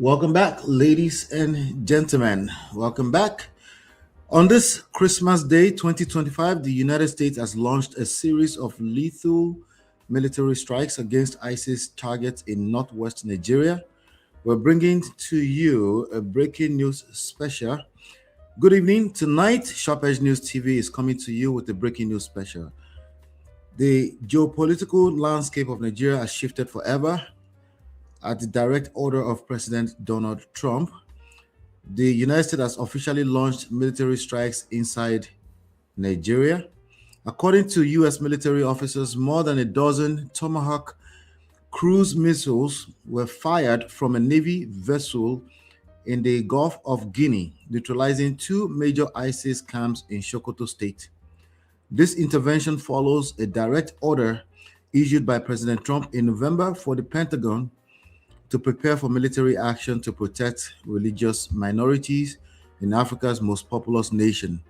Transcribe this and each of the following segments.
Welcome back, ladies and gentlemen. Welcome back. On this Christmas Day 2025, the United States has launched a series of lethal military strikes against ISIS targets in northwest Nigeria. We're bringing to you a breaking news special. Good evening. Tonight, SharpEdge News TV is coming to you with a breaking news special. The geopolitical landscape of Nigeria has shifted forever. At the direct order of President Donald Trump, the United States has officially launched military strikes inside Nigeria. According to U.S. military officers, more than a dozen Tomahawk cruise missiles were fired from a Navy vessel in the Gulf of Guinea, neutralizing two major ISIS camps in Sokoto State. This intervention follows a direct order issued by President Trump in November for the Pentagon to prepare for military action to protect religious minorities in Africa's most populous nation.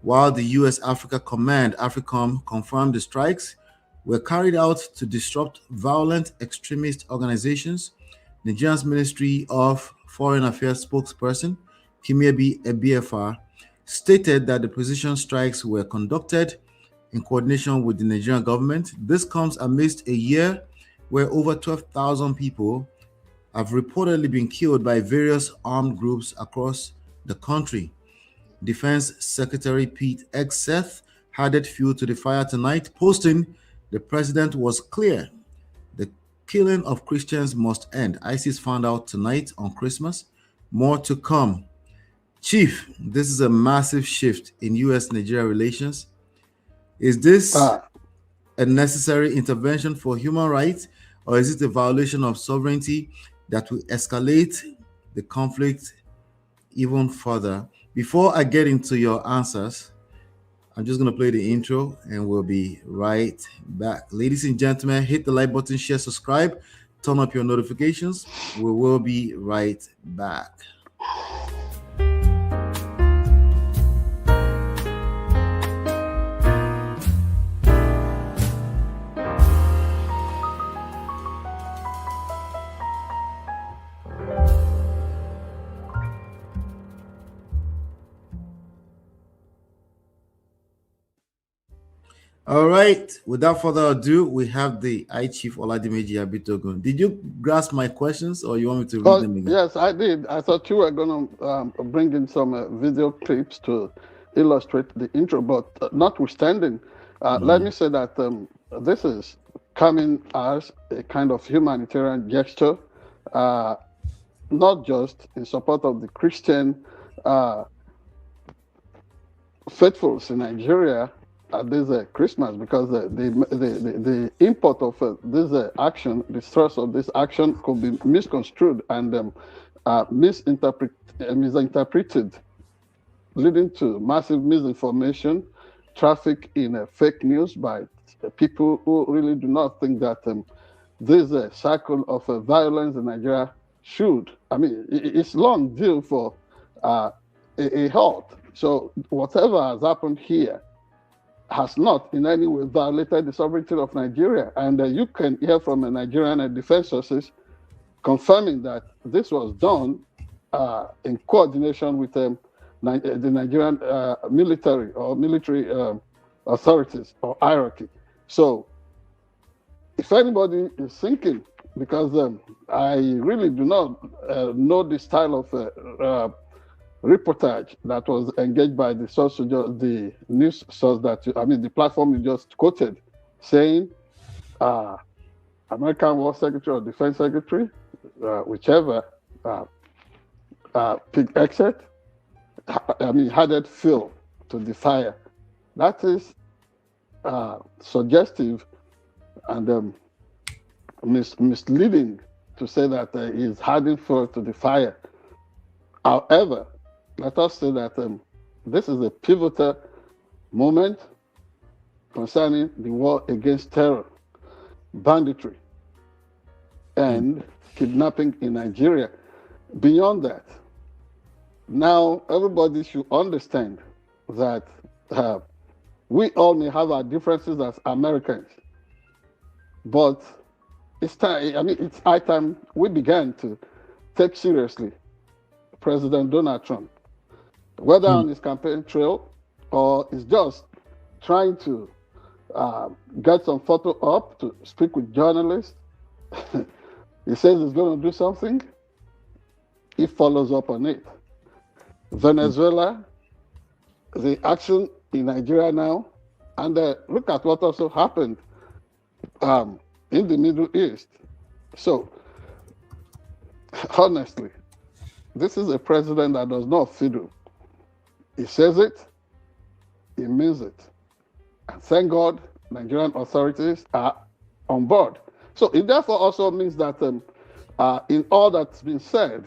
While the U.S. Africa Command, AFRICOM, confirmed the strikes were carried out to disrupt violent extremist organizations, Nigeria's Ministry of Foreign Affairs spokesperson, Kimiebi Ebiafar, stated that the precision strikes were conducted in coordination with the Nigerian government. This comes amidst a year where over 12,000 people have reportedly been killed by various armed groups across the country. Defense Secretary Pete Hegseth added fuel to the fire tonight, posting, "The president was clear. The killing of Christians must end. ISIS found out tonight on Christmas. More to come." Chief, this is a massive shift in U.S.-Nigeria relations. Is this a necessary intervention for human rights, or is it a violation of sovereignty that will escalate the conflict even further? Before I get into your answers, I'm just going to play the intro and we'll be right back. Ladies and gentlemen, hit the like button, share, subscribe, turn up your notifications. We will be right back. All right. Without further ado, we have the Chief Oladimeji Abitogun. Did you grasp my questions, or you want me to read them again? Yes, I did. I thought you were going to bring in some video clips to illustrate the intro, but notwithstanding, let me say that this is coming as a kind of humanitarian gesture, not just in support of the Christian faithfuls in Nigeria at this Christmas, because the import of this action, the thrust of this action could be misconstrued and misinterpreted, leading to massive misinformation, traffic in fake news by people who really do not think that this cycle of violence in Nigeria should, it's long due for a halt. So whatever has happened here has not in any way violated the sovereignty of Nigeria. And you can hear from Nigerian defense sources confirming that this was done in coordination with the Nigerian military authorities or hierarchy. So if anybody is thinking, because I really do not know the style of reportage that was engaged by the source, the news source the platform you just quoted, saying American War Secretary or Defense Secretary, whichever, Pete Hegseth, added fuel to the fire. That is suggestive and misleading to say that he's adding fuel to the fire. However, let us say that this is a pivotal moment concerning the war against terror, banditry, and kidnapping in Nigeria. Beyond that, now everybody should understand that we all may have our differences as Americans, but it's time. It's high time we began to take seriously President Donald Trump, whether Hmm. on his campaign trail or is just trying to get some photo up to speak with journalists. He says he's going to do something. He follows up on it. Venezuela, the action in Nigeria now, and look at what also happened in the Middle East. So, honestly, this is a president that does not fiddle. He says it, he means it. And thank God, Nigerian authorities are on board. So it therefore also means that in all that's been said,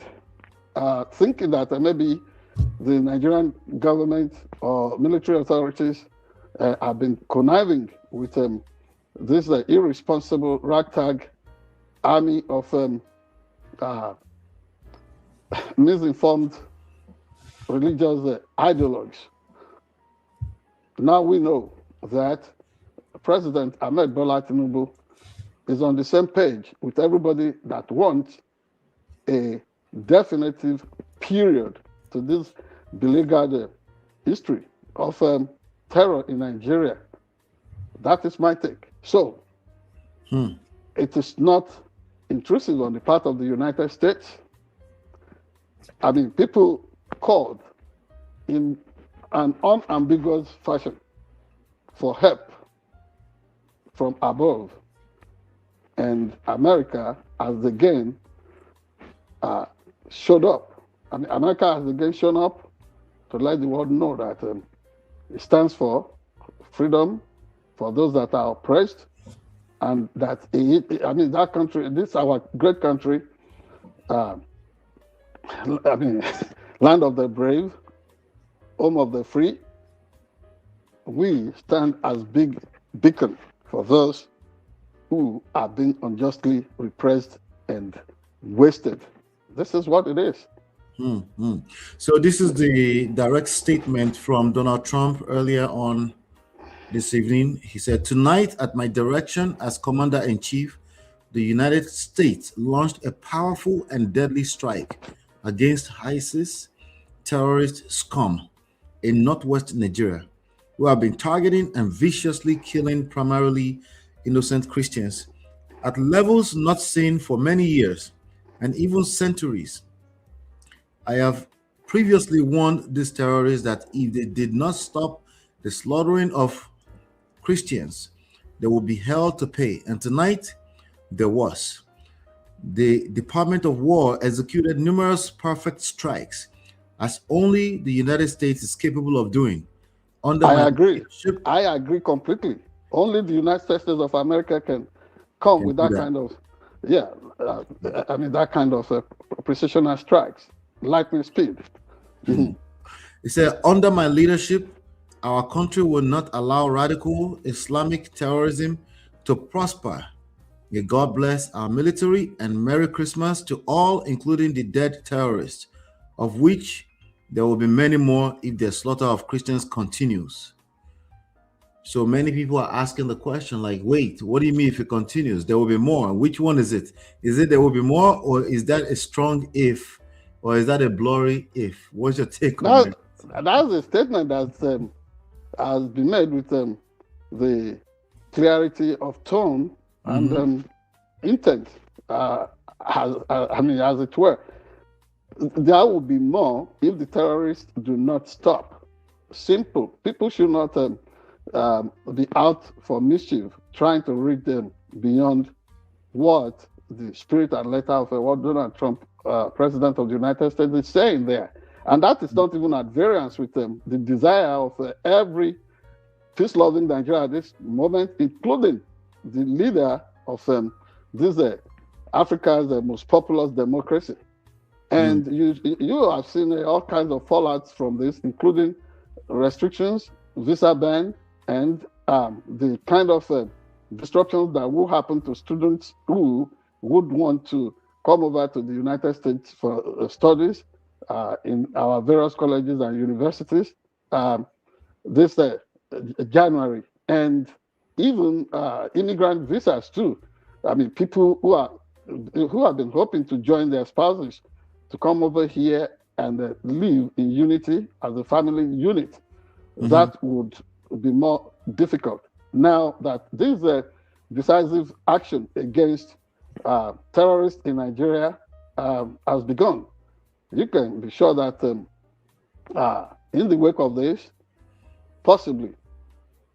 thinking that maybe the Nigerian government or military authorities have been conniving with this irresponsible ragtag army of misinformed religious ideologues. Now we know that President Ahmed Bola Tinubu is on the same page with everybody that wants a definitive period to this beleaguered history of terror in Nigeria. That is my take. So, it is not intrusive on the part of the United States. I mean, people called in an unambiguous fashion for help from above. And America has again showed up. I mean, America has again shown up to let the world know that it stands for freedom for those that are oppressed, and that that country, this our great country, I mean, land of the brave, home of the free. We stand as big beacon for those who are being unjustly repressed and wasted. This is what it is. So this is the direct statement from Donald Trump earlier on this evening. He said, "Tonight, at my direction as Commander-in-Chief, the United States launched a powerful and deadly strike against ISIS terrorist scum in northwest Nigeria, who have been targeting and viciously killing primarily innocent Christians at levels not seen for many years and even centuries. I have previously warned these terrorists that if they did not stop the slaughtering of Christians, they will be held to pay. And tonight, there was. The Department of War executed numerous perfect strikes, as only the United States is capable of doing. Under my I agree. leadership, I agree completely. Only the United States of America can come with that kind of, that kind of precision strikes, lightning speed. He said, under my leadership, our country will not allow radical Islamic terrorism to prosper. May God bless our military, and Merry Christmas to all, including the dead terrorists, of which there will be many more if the slaughter of Christians continues." So many people are asking the question, like, wait, what do you mean if it continues? There will be more. Which one is it? Is it there will be more, or is that a strong if, or is that a blurry if? What's your take on it? That's a statement that has been made with the clarity of tone and intent, as it were. There will be more if the terrorists do not stop. Simple. People should not be out for mischief, trying to read them beyond what the spirit and letter of what Donald Trump, President of the United States, is saying there. And that is not even at variance with the desire of every peace-loving Nigeria at this moment, including the leader of this Africa's most populous democracy. And you have seen all kinds of fallouts from this, including restrictions, visa ban, and the kind of disruptions that will happen to students who would want to come over to the United States for studies in our various colleges and universities this January, and even immigrant visas too. I mean, people who have been hoping to join their spouses to come over here and live in unity as a family unit. Mhm. That would be more difficult. Now that this decisive action against terrorists in Nigeria has begun, you can be sure that in the wake of this, possibly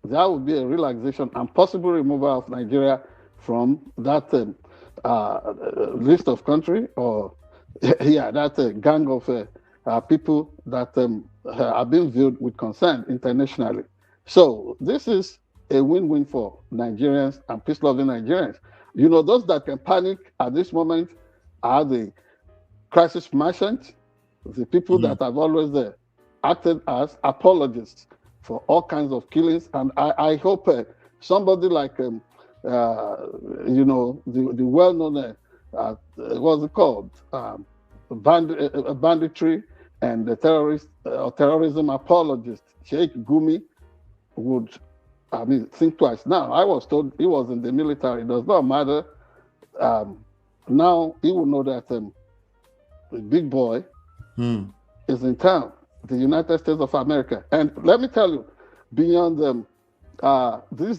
there will be a relaxation and possible removal of Nigeria from that list of country, or yeah, that gang of people that are being viewed with concern internationally. So this is a win-win for Nigerians and peace-loving Nigerians. You know, those that can panic at this moment are the crisis merchants, the people Mhm. that have always acted as apologists for all kinds of killings. And I hope somebody like, you know, the well-known, what's it called, banditry and the terrorist or terrorism apologist, Sheikh Gumi, would, I mean, think twice. Now, I was told he was in the military. It does not matter. Now he will know that the big boy Hmm. is in town, the United States of America. And let me tell you, beyond this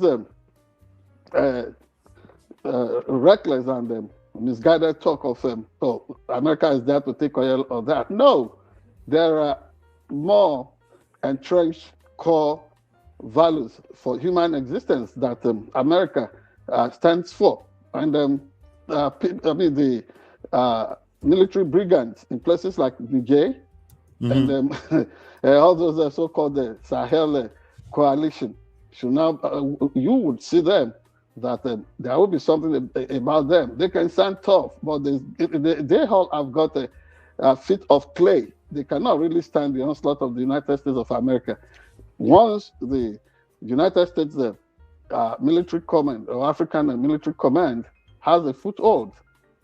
reckless and misguided talk of, oh, America is there to take oil or that. No, there are more entrenched core values for human existence that America stands for. And I mean, the military brigands in places like Niger and all those so-called Sahel coalition should now, you would see them that there will be something about them. They can stand tough, but they all have got a feet of clay. They cannot really stand the onslaught of the United States of America. Once the United States military command or African military command has a foothold,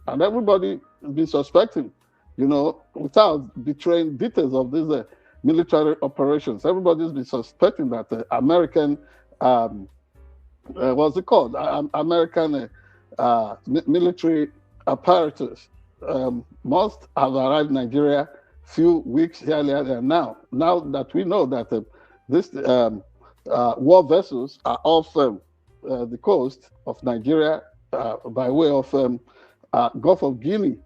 and everybody has been suspecting, you know, without betraying details of these military operations, everybody's been suspecting that American, what's it called? American military apparatus must have arrived in Nigeria few weeks earlier than now. Now that we know that this war vessels are off the coast of Nigeria by way of Gulf of Guinea,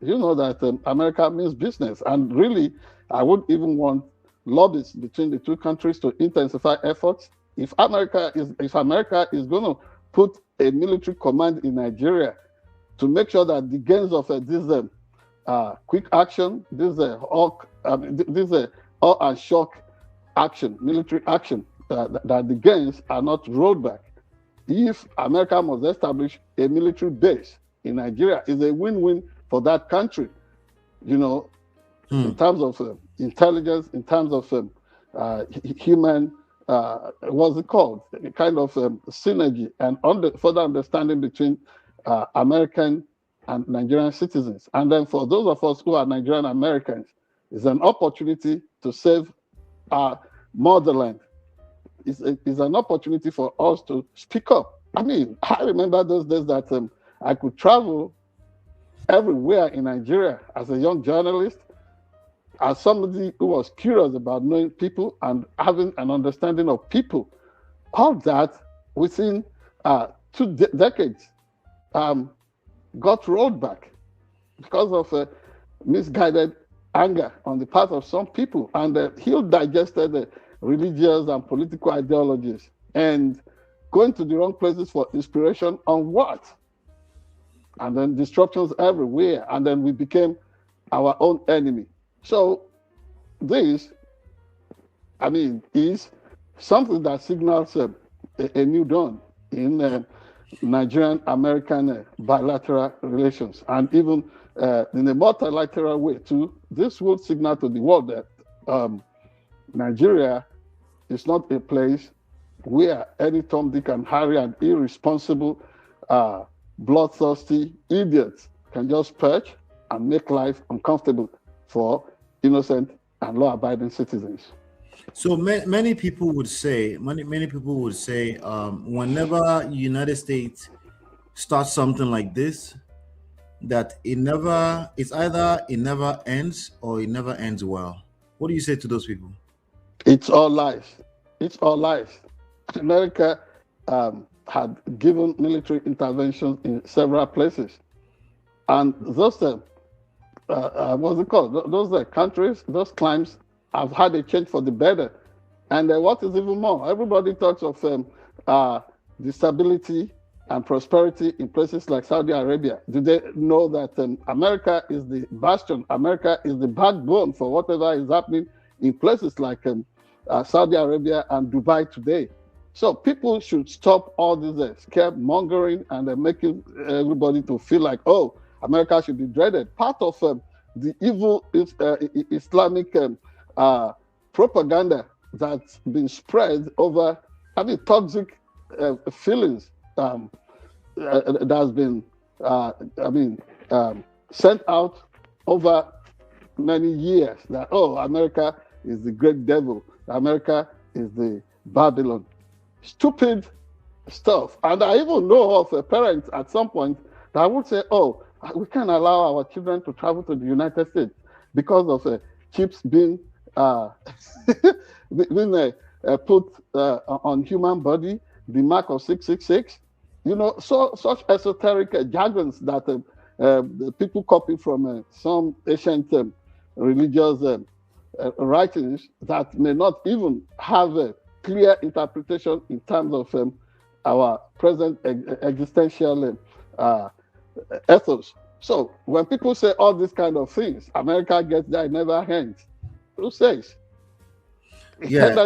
you know that America means business. And really, I would even want lobbies between the two countries to intensify efforts. If America is going to put a military command in Nigeria to make sure that the gains of this quick action, this all and shock action, military action, that the gains are not rolled back. If America must establish a military base in Nigeria, is a win-win for that country, you know, in terms of intelligence, in terms of human, what's it called, a kind of synergy and further understanding between American and Nigerian citizens. And then for those of us who are Nigerian Americans, it's an opportunity to save our motherland. It's an opportunity for us to speak up. I mean, I remember those days that I could travel everywhere in Nigeria as a young journalist, as somebody who was curious about knowing people and having an understanding of people. All that within 2 decades got rolled back because of misguided anger on the part of some people, and ill-digested religious and political ideologies, and going to the wrong places for inspiration on what? And then disruptions everywhere, and then we became our own enemy. So this, I mean, is something that signals a new dawn in Nigerian-American bilateral relations, and even in a multilateral way too. This would signal to the world that Nigeria is not a place where any Tom, Dick, and Harry and irresponsible, bloodthirsty idiots can just perch and make life uncomfortable for innocent and law-abiding citizens. So many people would say, whenever United States starts something like this, that it's either it never ends or it never ends well. What do you say to those people? It's all lies. It's all lies. America had given military interventions in several places, and those what's it called? Those countries, those climes have had a change for the better. And what is even more, everybody talks of the stability and prosperity in places like Saudi Arabia. Do they know that America is the bastion? America is the backbone for whatever is happening in places like Saudi Arabia and Dubai today. So people should stop all this scaremongering and making everybody to feel like, oh, America should be dreaded. Part of the evil Islamic propaganda that's been spread over, toxic feelings that has been, sent out over many years that, oh, America is the great devil, America is the Babylon. Stupid stuff. And I even know of parents at some point that would say, oh, we can't allow our children to travel to the United States because of chips being being put on human body, the mark of 666. Such esoteric jargons that the people copy from some ancient religious writings that may not even have a clear interpretation in terms of our present existential ethos. So when people say all these kind of things, America gets there, it never ends. Who says? It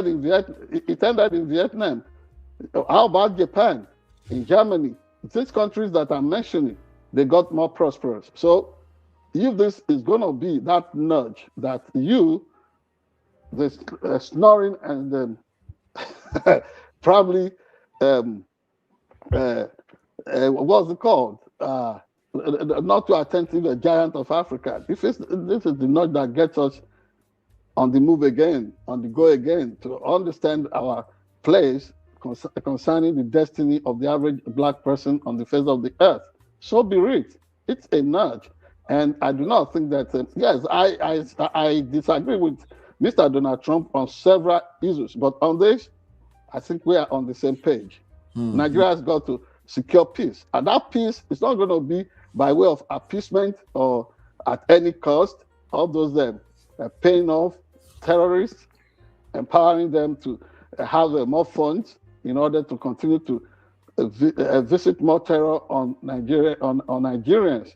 ended in Vietnam. How about Japan? In Germany? These countries that I'm mentioning, they got more prosperous. So if this is going to be that nudge that this snoring and probably what's it called? Not too attentive, a giant of Africa. This is the nudge that gets us on the move again, on the go again, to understand our place concerning the destiny of the average black person on the face of the earth. So be it. It's a nudge. And I do not think that, yes, I disagree with Mr. Donald Trump on several issues, but on this, I think we are on the same page. Nigeria has got to secure peace. And that peace is not going to be by way of appeasement or at any cost. All those paying off terrorists, empowering them to have more funds in order to continue to visit more terror on Nigeria, on Nigerians.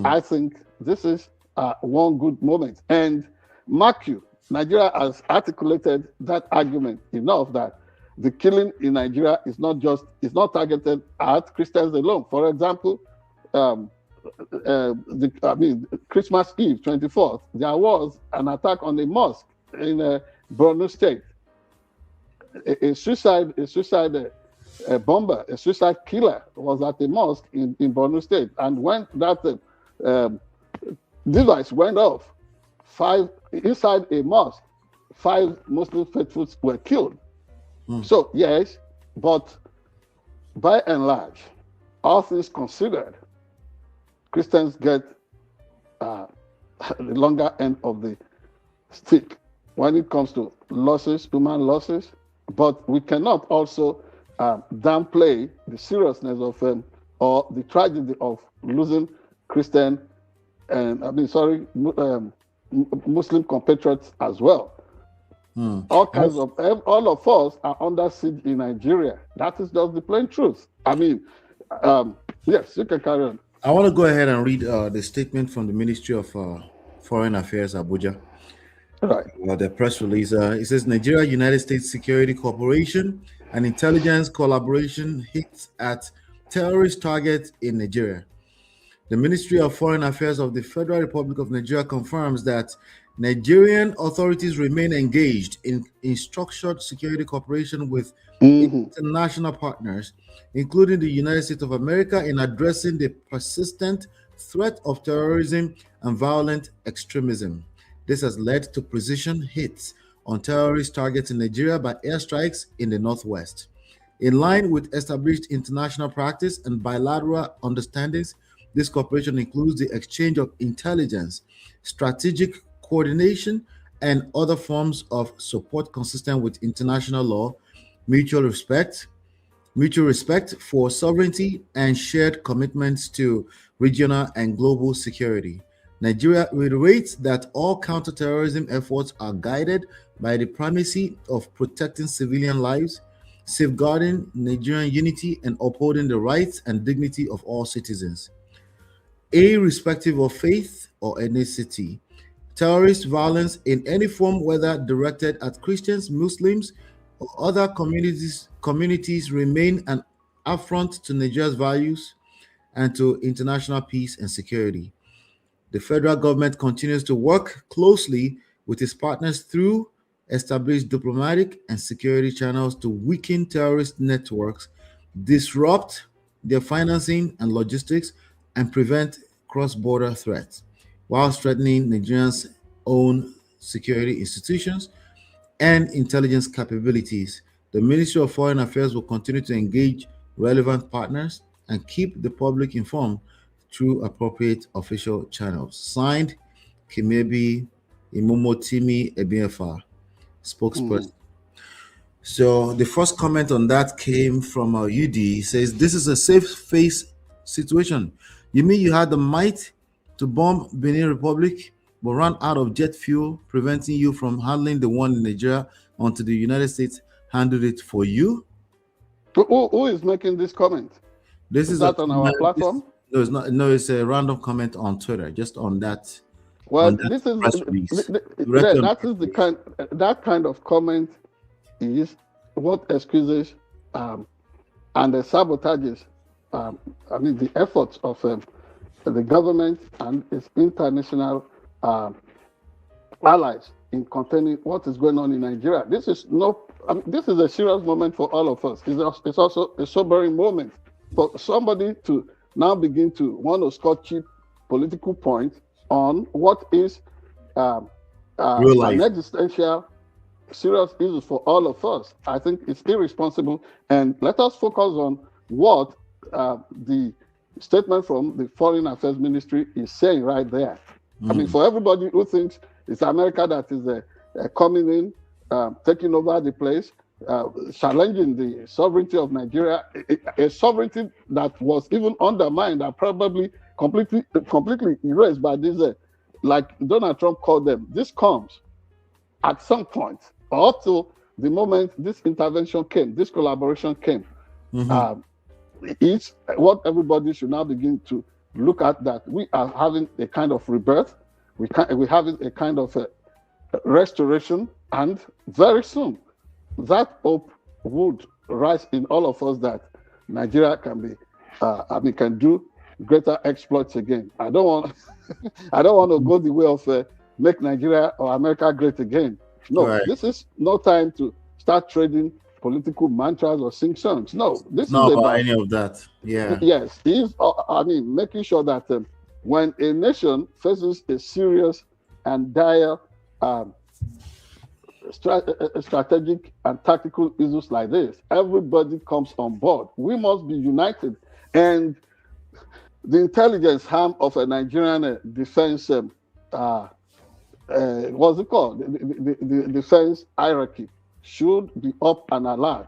I think this is one good moment. And mark you, Nigeria has articulated that argument enough that the killing in Nigeria is not targeted at Christians alone. For example, Christmas Eve, 24th, there was an attack on a mosque in Borno State. A suicide bomber, a suicide killer was at a mosque in Borno State. And when that device went off, inside a mosque, 5 Muslim faithfuls were killed. So, yes, but by and large, all things considered, Christians get the longer end of the stick when it comes to losses, human losses. But we cannot also downplay the seriousness of or the tragedy of losing Christian and Muslim compatriots as well. All of us are under siege in Nigeria. That is just the plain truth. Yes, you can carry on. I want to go ahead and read the statement from the Ministry of Foreign Affairs, Abuja. Right. The press release. It says Nigeria United States Security Cooperation and intelligence collaboration hits at terrorist targets in Nigeria. The Ministry of Foreign Affairs of the Federal Republic of Nigeria confirms that Nigerian authorities remain engaged in structured security cooperation with international partners, including the United States of America, in addressing the persistent threat of terrorism and violent extremism. This has led to precision hits on terrorist targets in Nigeria by airstrikes in the northwest. In line with established international practice and bilateral understandings, This cooperation includes the exchange of intelligence, strategic coordination, and other forms of support consistent with international law, mutual respect, mutual respect for sovereignty, and shared commitments to regional and global security. Nigeria reiterates that all counterterrorism efforts are guided by the primacy of protecting civilian lives, safeguarding Nigerian unity, and upholding the rights and dignity of all citizens, irrespective of faith or ethnicity. Terrorist violence in any form, whether directed at Christians, Muslims, or other communities remain an affront to Nigeria's values and to international peace and security. The federal government continues to work closely with its partners through established diplomatic and security channels to weaken terrorist networks, disrupt their financing and logistics, and prevent cross border threats, while strengthening Nigeria's own security institutions and intelligence capabilities. The Ministry of Foreign Affairs will continue to engage relevant partners and keep the public informed through appropriate official channels. Signed, Kimebi Imomotimi Ebiefa, spokesperson. So the first comment on that came from UD. He says, "This is a safe face situation. You mean you had the might to bomb Benin Republic, but ran out of jet fuel, preventing you from handling the one in Nigeria until the United States handled it for you?" Who is making this comment? This is that on our platform? No, it's not. No, it's a random comment on Twitter, just on that. Well, on that this is press release. that kind of comment is what excuses and the sabotages. The efforts of the government and its international allies in containing what is going on in Nigeria. This is a serious moment for all of us. It's also a sobering moment for somebody to now begin to want to score cheap political points on what is an existential serious issue for all of us. I think it's irresponsible, and let us focus on what the statement from the Foreign Affairs Ministry is saying right there. I mean, for everybody who thinks it's America that is coming in, taking over the place, challenging the sovereignty of Nigeria, a sovereignty that was even undermined and probably completely erased by this, like Donald Trump called them. This comes at some point, up to the moment this intervention came, this collaboration came. It's what everybody should now begin to look at, that we are having a kind of rebirth, we're having a kind of restoration, and very soon that hope would rise in all of us that Nigeria can be, can do greater exploits again. I don't want to go the way of make Nigeria or America great again. No, This is no time to start trading political mantras or sing songs. No, this not is about any of that. Yeah. Yes, making sure that when a nation faces a serious and dire strategic and tactical issues like this, everybody comes on board. We must be united. And the intelligence arm of a Nigerian defense, what's it called? The defense hierarchy should be up and alert,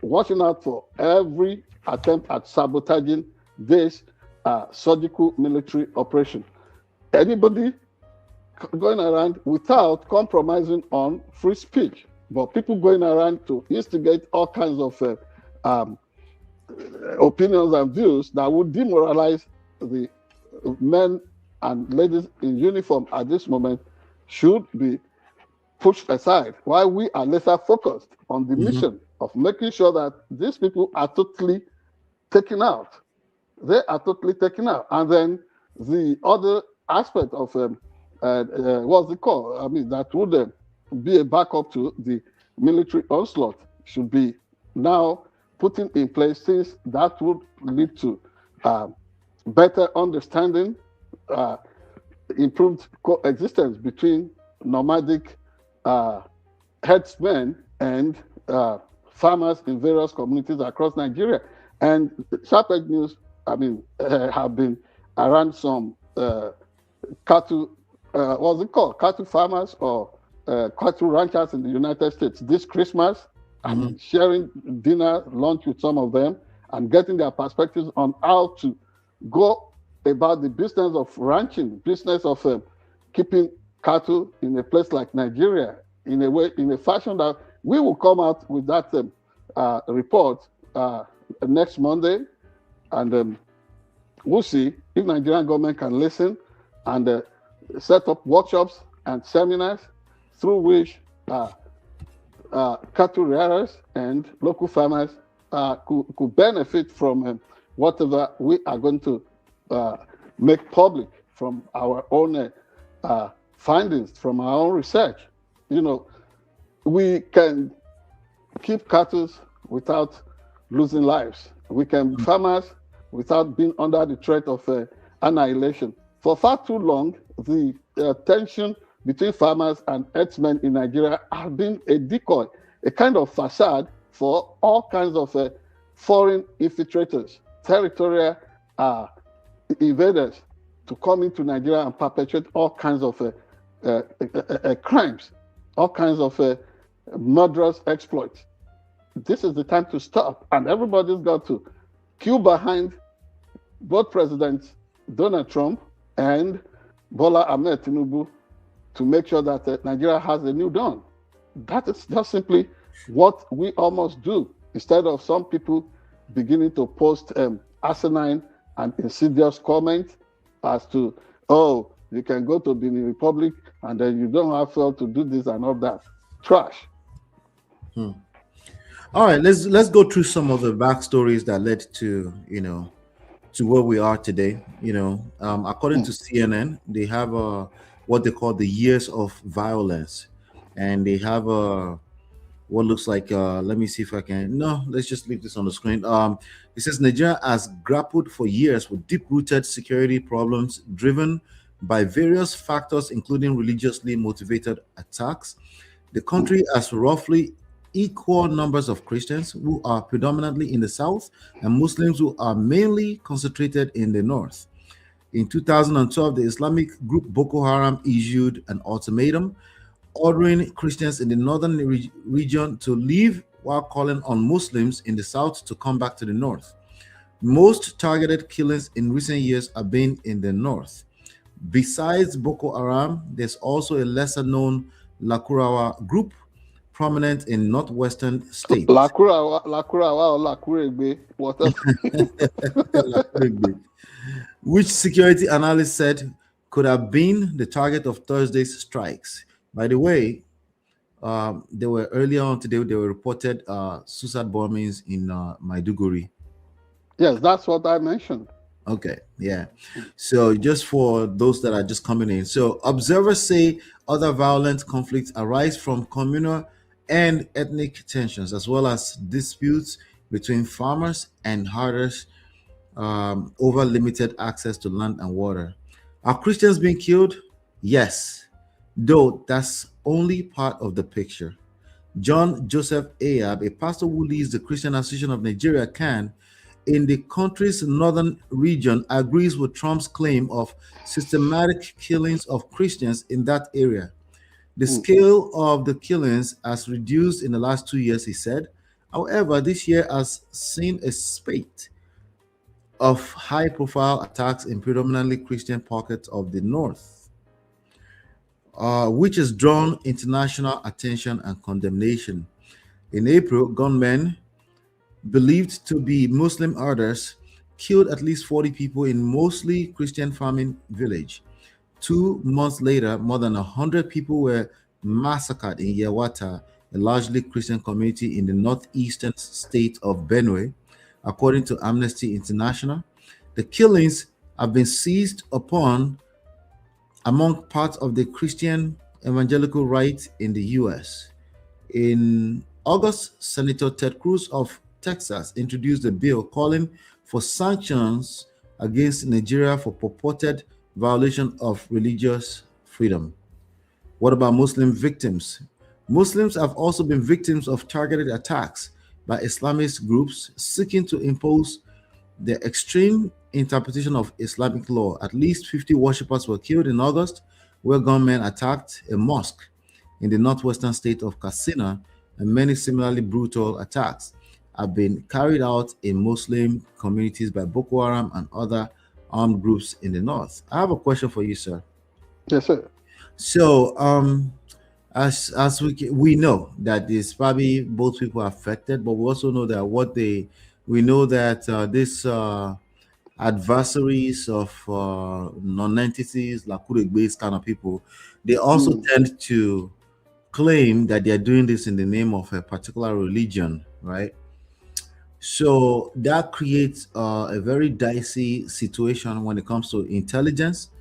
watching out for every attempt at sabotaging this surgical military operation. Anybody going around without compromising on free speech, but people going around to instigate all kinds of opinions and views that would demoralize the men and ladies in uniform at this moment should be pushed aside, while we are lesser focused on the mission of making sure that these people are totally taken out. They are totally taken out. And then the other aspect of what's it called? That would be a backup to the military onslaught should be now putting in place things that would lead to better understanding, improved coexistence between nomadic herdsmen and farmers in various communities across Nigeria. And SharpEdge News, have been around some cattle, what's it called? Cattle farmers or cattle ranchers in the United States this Christmas, and sharing dinner, lunch with some of them, and getting their perspectives on how to go about the business of ranching, business of keeping cattle in a place like Nigeria, in a way, in a fashion that we will come out with that report next Monday, and we'll see if Nigerian government can listen and set up workshops and seminars through which cattle rearers and local farmers could benefit from whatever we are going to make public from our own findings, from our own research. You know, we can keep cattle without losing lives. We can be farmers without being under the threat of annihilation. For far too long, the tension between farmers and herdsmen in Nigeria has been a decoy, a kind of facade for all kinds of foreign infiltrators, territorial invaders to come into Nigeria and perpetrate all kinds of crimes, all kinds of murderous exploits. This is the time to stop, and everybody's got to queue behind both Presidents Donald Trump and Bola Ahmed Tinubu to make sure that Nigeria has a new dawn. That is just simply what we almost do, instead of some people beginning to post asinine and insidious comments as to, oh, you can go to Benin Republic and then you don't have to do this and all that. Trash. All right, let's go through some of the backstories that led to to where we are today. According to CNN, they have what they call the years of violence, and they have what looks like let me see if I can. No, let's just leave this on the screen. It says Nigeria has grappled for years with deep-rooted security problems driven by various factors, including religiously motivated attacks. The country has roughly equal numbers of Christians who are predominantly in the south and Muslims who are mainly concentrated in the north. In 2012, the Islamic group Boko Haram issued an ultimatum ordering Christians in the northern region to leave while calling on Muslims in the south to come back to the north. Most targeted killings in recent years have been in the north. Besides Boko Haram, there's also a lesser-known Lakurawa group prominent in northwestern states. Lakurawa or Lakuregbe, whatever. Which security analysts said could have been the target of Thursday's strikes. By the way, they were earlier on today, they were reported suicide bombings in Maiduguri. Yes, that's what I mentioned. Okay, yeah. So just for those that are just coming in. So observers say other violent conflicts arise from communal and ethnic tensions, as well as disputes between farmers and herders over limited access to land and water. Are Christians being killed? Yes, though that's only part of the picture. John Joseph Ayab, a pastor who leads the Christian Association of Nigeria, CAN, in the country's northern region, agrees with Trump's claim of systematic killings of Christians in that area. The scale of the killings has reduced in the last 2 years, he said. However, this year has seen a spate of high-profile attacks in predominantly Christian pockets of the north, which has drawn international attention and condemnation. In April, gunmen believed to be Muslim herders killed at least 40 people in mostly Christian farming village. 2 months later, more than 100 people were massacred in Yawata, a largely Christian community in the northeastern state of Benue, according to Amnesty International. The killings have been seized upon among parts of the Christian evangelical right in the U.S. In August, Senator Ted Cruz of Texas introduced a bill calling for sanctions against Nigeria for purported violation of religious freedom. What about Muslim victims? Muslims have also been victims of targeted attacks by Islamist groups seeking to impose their extreme interpretation of Islamic law. At least 50 worshippers were killed in August, where gunmen attacked a mosque in the northwestern state of Katsina, and many similarly brutal attacks have been carried out in Muslim communities by Boko Haram and other armed groups in the north. I have a question for you, sir. Yes, sir. So, as we know that there's probably both people affected, but we also know that we know that this adversaries of non-entities like based kind of people, they also tend to claim that they are doing this in the name of a particular religion, right? So that creates a very dicey situation when it comes to intelligence,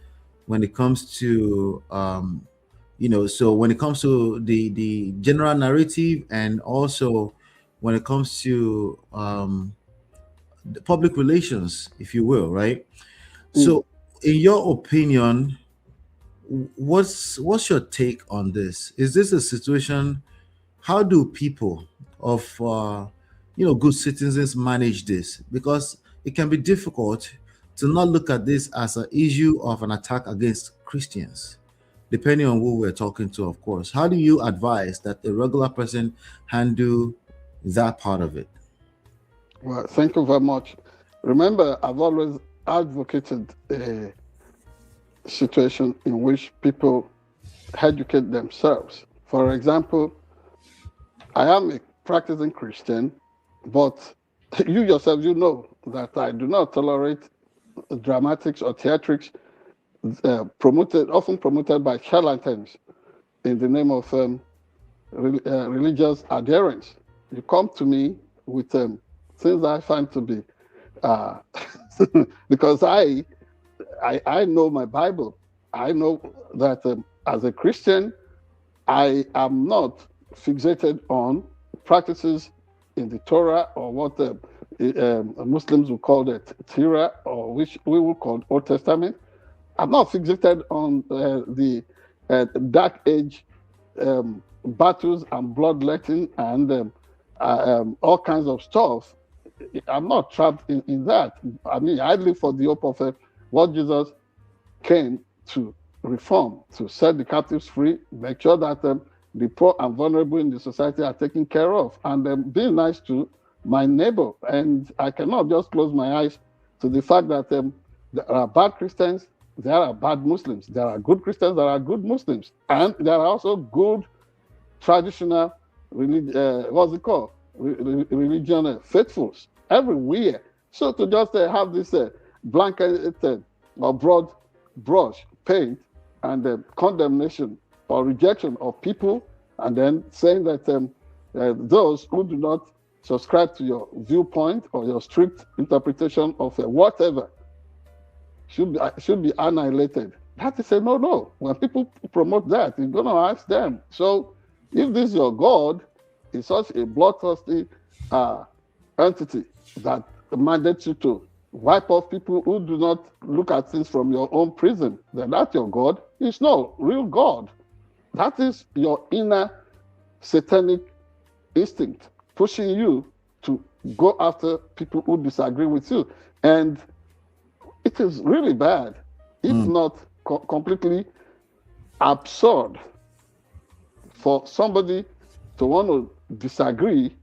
when it comes to so when it comes to the general narrative, and also when it comes to the public relations, if you will, right? So, in your opinion, what's your take on this? Is this a situation? How do people of good citizens manage this? Because it can be difficult to not look at this as an issue of an attack against Christians, depending on who we're talking to, of course. How do you advise that a regular person handle that part of it? Well, thank you very much. Remember, I've always advocated a situation in which people educate themselves. For example, I am a practicing Christian, but you yourself, you know that I do not tolerate dramatics or theatrics often promoted by charlatans in the name of religious adherence. You come to me with things I find to be because I know my Bible. I know that as a Christian, I am not fixated on practices in the Torah, or what Muslims will call the Torah, or which we will call Old Testament. I'm not fixated on the dark age battles and bloodletting and all kinds of stuff. I'm not trapped in that. I mean, I live for the hope of what Jesus came to reform, to set the captives free, make sure that the poor and vulnerable in the society are taken care of, and being nice to my neighbor. And I cannot just close my eyes to the fact that there are bad Christians, there are bad Muslims, there are good Christians, there are good Muslims, and there are also good traditional religion faithfuls everywhere. So to just have this blanket or broad brush paint and condemnation or rejection of people, and then saying that those who do not subscribe to your viewpoint or your strict interpretation of whatever should be annihilated. That is a no. When people promote that, you're going to ask them. So if this is your God, is such a bloodthirsty entity that mandates you to wipe off people who do not look at things from your own prism, then that's your God. It's no real God. That is your inner satanic instinct pushing you to go after people who disagree with you. And it is really bad, if not completely absurd, for somebody to want to disagree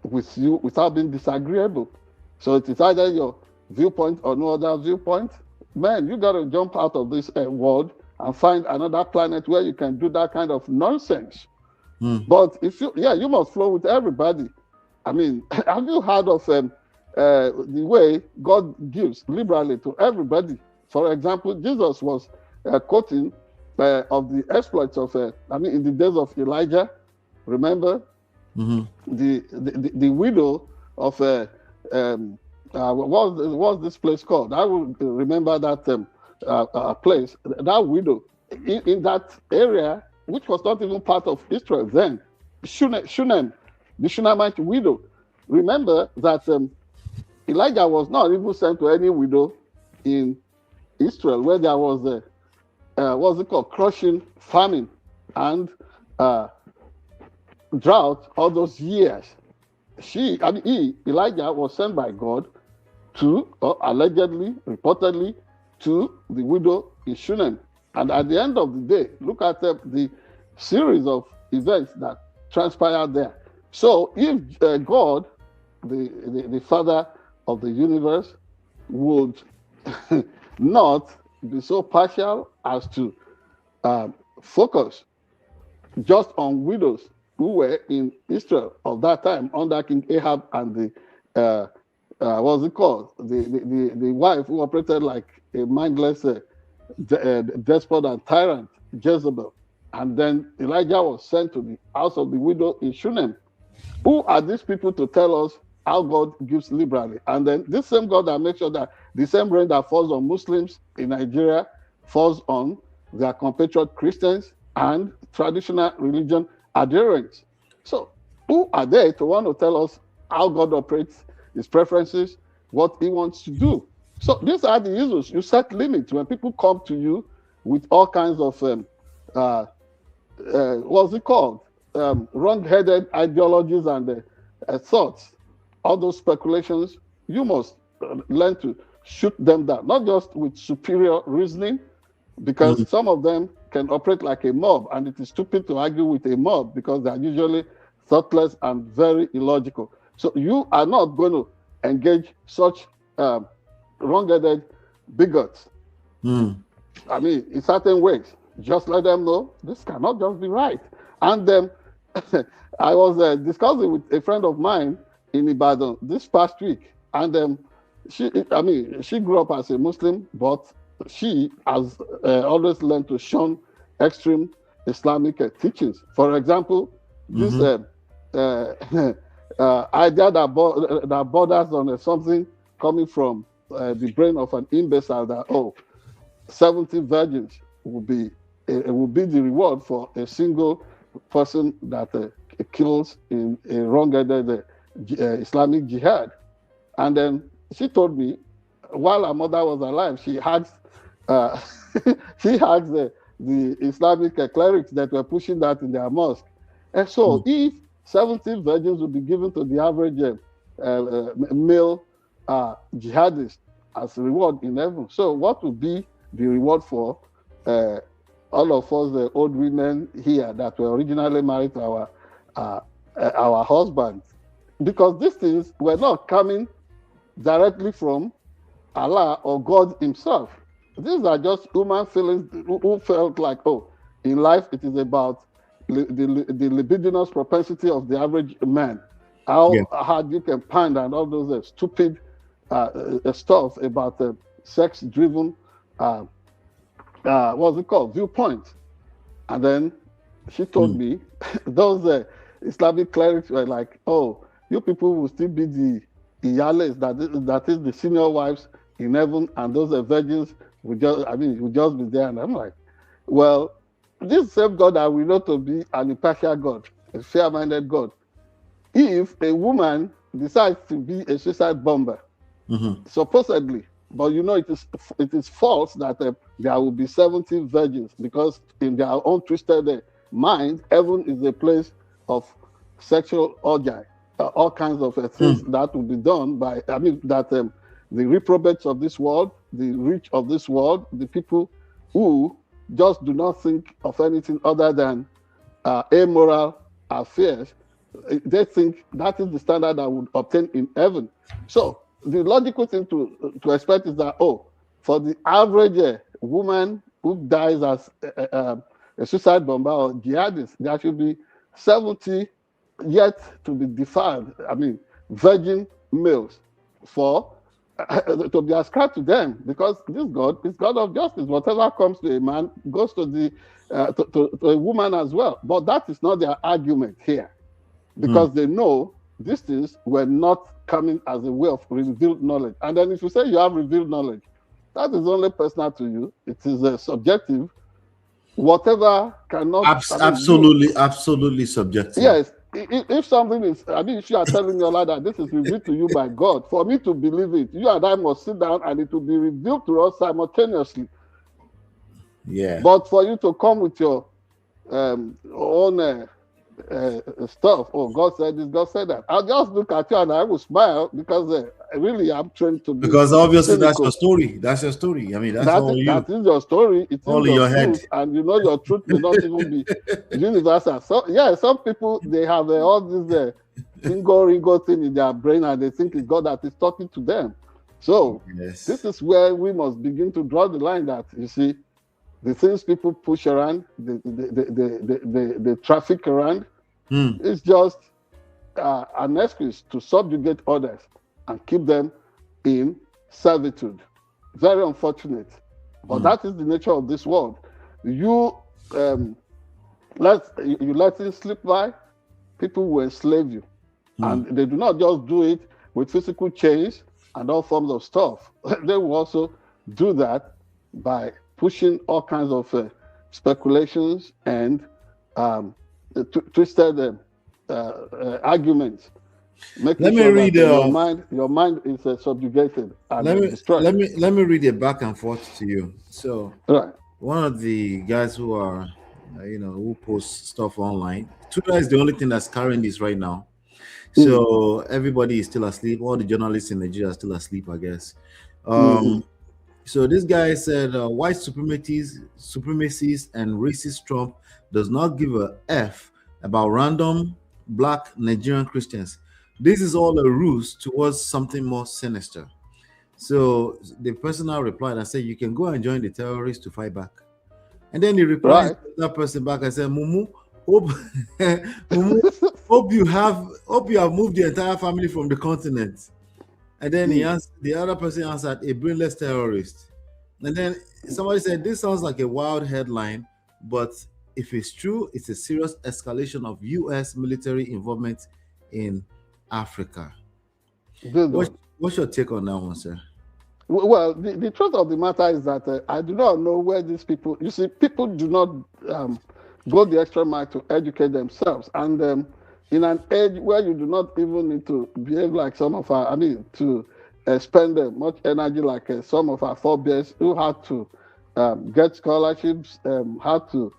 with you without being disagreeable. So it is either your viewpoint or no other viewpoint. Man, you got to jump out of this world and find another planet where you can do that kind of nonsense. But if you must flow with everybody. I mean, have you heard of the way God gives liberally to everybody? For example, Jesus was quoting of the exploits of, in the days of Elijah. Remember the widow of what's this place called? I will remember that place. That widow in that area, which was not even part of Israel then, Shunem, the Shunammite widow. Remember that Elijah was not even sent to any widow in Israel where there was what's it called, crushing famine and drought all those years. Elijah was sent by God to, or allegedly, reportedly, to the widow in Shunem. And at the end of the day, look at the series of events that transpired there. So if God, the Father of the universe, would not be so partial as to focus just on widows who were in Israel of that time under King Ahab and the what's it called? The wife who operated like a mindless despot and tyrant, Jezebel. And then Elijah was sent to the house of the widow in Shunem. Who are these people to tell us how God gives liberally? And then this same God that makes sure that the same rain that falls on Muslims in Nigeria falls on their compatriot Christians and traditional religion adherents. So who are they to want to tell us how God operates, his preferences, what he wants to do? So these are the issues. You set limits when people come to you with all kinds of what's it called? Wrong-headed ideologies and thoughts. All those speculations, you must learn to shoot them down, not just with superior reasoning, because some of them can operate like a mob, and it is stupid to argue with a mob because they are usually thoughtless and very illogical. So you are not going to engage such wrong-headed bigots. I mean, in certain ways, just let them know this cannot just be right. And I was discussing with a friend of mine in Ibadan this past week, and she grew up as a Muslim, but she has always learned to shun extreme Islamic teachings. For example, this idea that borders on something coming from the brain of an imbecile that 70 virgins will be the reward for a single person that kills in a wrong-headed Islamic jihad. And then she told me, while her mother was alive, she asked the Islamic clerics that were pushing that in their mosque. And so if 70 virgins would be given to the average male jihadist as a reward in heaven, so what would be the reward for all of us, the old women here that were originally married to our husbands? Because these things were not coming directly from Allah or God himself. These are just human feelings who felt like, in life it is about the libidinous propensity of the average man. How hard you can pound and all those stupid stuff about sex-driven what's it called? Viewpoint. And then she told me those Islamic clerics were like, you people will still be the iyales, that is the senior wives in heaven, and those virgins will just be there. And I'm like, well, this same God that we know to be an impartial God, a fair-minded God, if a woman decides to be a suicide bomber, supposedly, but it is false that there will be 70 virgins, because in their own twisted mind, heaven is a place of sexual orgy, all kinds of things that will be done by, the reprobates of this world, the rich of this world, the people who just do not think of anything other than amoral affairs. They think that is the standard that would obtain in heaven. So the logical thing to expect is that, for the average woman who dies as a suicide bomber or jihadist, there should be 70 yet to be defiled, virgin males to be ascribed to them, because this God is God of justice. Whatever comes to a man goes to to a woman as well. But that is not their argument here, because they know these things were not coming as a way of revealed knowledge. And then if you say you have revealed knowledge, that is only personal to you. It is subjective. Whatever cannot... Absolutely subjective. Yes. If something is... if you are telling me, Allah, that this is revealed to you by God, for me to believe it, you and I must sit down and it will be revealed to us simultaneously. Yeah. But for you to come with your own stuff, God said this, God said that, I'll just look at you and I will smile, because really I'm trying to be Because obviously that's cynical. your story. That's your story. I mean, that's all you, That is your story. It all is in your your head. truth, and your truth may not even be universal. So yeah, some people they have all this ringo thing in their brain, and they think it's God that is talking to them. So Yes. this is where we must begin to draw the line. That you see, the things people push around, the traffic around, it's just an excuse to subjugate others and keep them in servitude. Very unfortunate, but that is the nature of this world. You let it slip by, people will enslave you, and they do not just do it with physical chains and all forms of stuff. They will also do that by pushing all kinds of speculations and twisted arguments. Making Let me sure read. that your mind is subjugated and destroyed. Let me read it back and forth to you. So Right. one of the guys who are, who post stuff online. Twitter is the only thing that's carrying this right now. So everybody is still asleep. All the journalists in Nigeria are still asleep, I guess. So this guy said, white supremacists and racist Trump does not give a F about random black Nigerian Christians. This is all a ruse towards something more sinister. So the person now replied and said, you can go and join the terrorists to fight back. And then he replied to that person back and said, Mumu, Mumu, hope you have moved the entire family from the continent. And then the other person answered, a brainless terrorist. And then somebody said, this sounds like a wild headline, but if it's true, it's a serious escalation of U.S. military involvement in Africa. What's your take on that one, sir? Well, the truth of the matter is that I do not know where these people, you see, people do not go the extra mile to educate themselves. And in an age where you do not even need to behave like some of our, to spend much energy like some of our forebears who had to get scholarships, had to